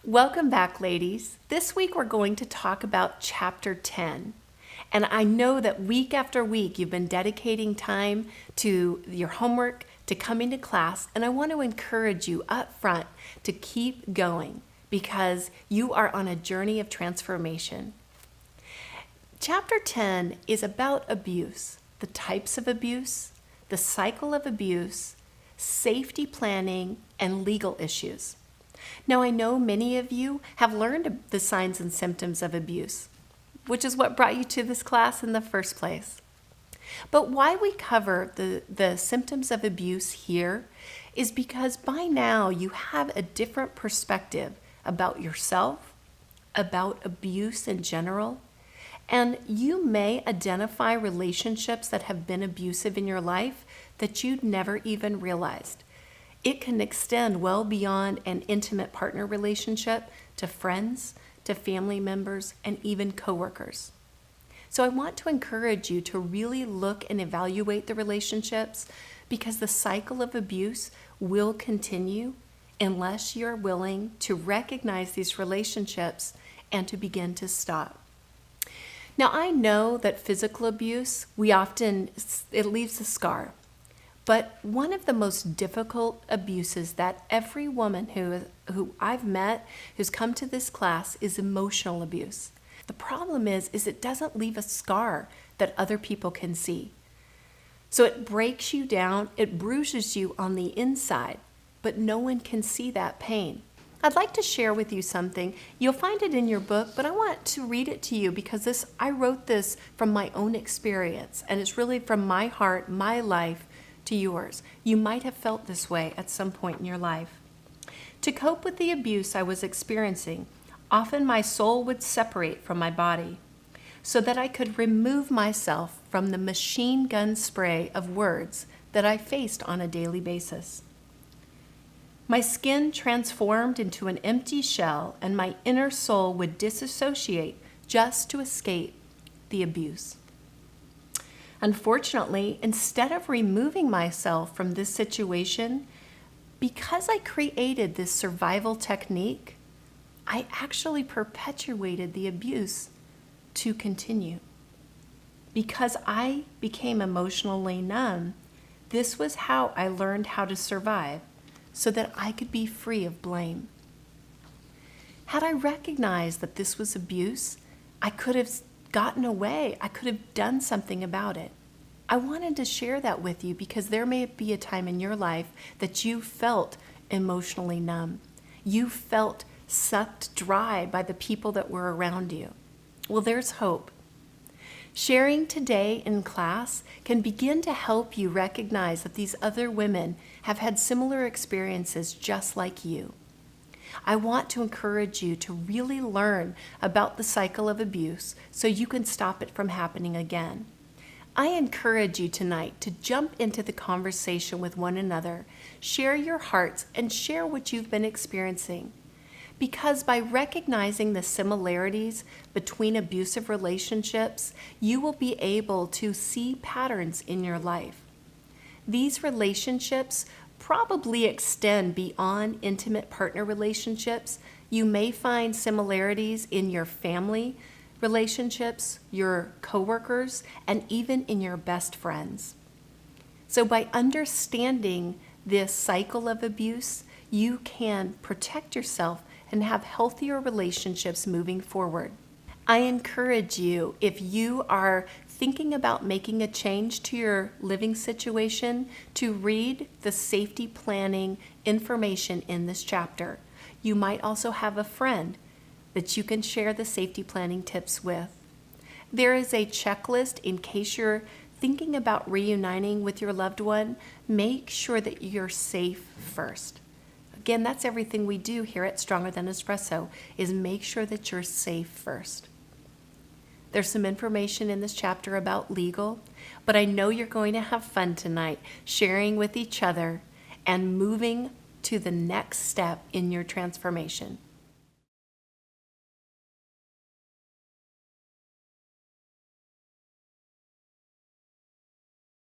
Welcome back, ladies. This week we're going to talk about Chapter 10. And I know that week after week you've been dedicating time to your homework, to coming to class, and I want to encourage you up front to keep going because you are on a journey of transformation. Chapter 10 is about abuse, the types of abuse, the cycle of abuse, safety planning, and legal issues. Now, I know many of you have learned the signs and symptoms of abuse, which is what brought you to this class in the first place. But why we cover the symptoms of abuse here is because by now you have a different perspective about yourself, about abuse in general, and you may identify relationships that have been abusive in your life that you'd never even realized. It can extend well beyond an intimate partner relationship to friends, to family members, and even coworkers. So I want to encourage you to really look and evaluate the relationships because the cycle of abuse will continue unless you're willing to recognize these relationships and to begin to stop. Now, I know that physical abuse, it leaves a scar. But one of the most difficult abuses that every woman who I've met who's come to this class is emotional abuse. The problem is it doesn't leave a scar that other people can see. So it breaks you down, it bruises you on the inside, but no one can see that pain. I'd like to share with you something. You'll find it in your book, but I want to read it to you because I wrote this from my own experience, and it's really from my heart, my life, to yours. You might have felt this way at some point in your life. To cope with the abuse I was experiencing, often my soul would separate from my body so that I could remove myself from the machine gun spray of words that I faced on a daily basis. My skin transformed into an empty shell and my inner soul would disassociate just to escape the abuse. Unfortunately, instead of removing myself from this situation, because I created this survival technique, I actually perpetuated the abuse to continue. Because I became emotionally numb, this was how I learned how to survive so that I could be free of blame. Had I recognized that this was abuse, I could have gotten away. I could have done something about it. I wanted to share that with you because there may be a time in your life that you felt emotionally numb. You felt sucked dry by the people that were around you. Well, there's hope. Sharing today in class can begin to help you recognize that these other women have had similar experiences just like you. I want to encourage you to really learn about the cycle of abuse so you can stop it from happening again. I encourage you tonight to jump into the conversation with one another, share your hearts, and share what you've been experiencing. Because by recognizing the similarities between abusive relationships, you will be able to see patterns in your life. These relationships probably extend beyond intimate partner relationships. You may find similarities in your family relationships, your coworkers, and even in your best friends. So by understanding this cycle of abuse, you can protect yourself and have healthier relationships moving forward. I encourage you, if you are thinking about making a change to your living situation, to read the safety planning information in this chapter. You might also have a friend that you can share the safety planning tips with. There is a checklist in case you're thinking about reuniting with your loved one. Make sure that you're safe first. Again, that's everything we do here at Stronger Than Espresso, is make sure that you're safe first. There's some information in this chapter about legal, but I know you're going to have fun tonight sharing with each other and moving to the next step in your transformation.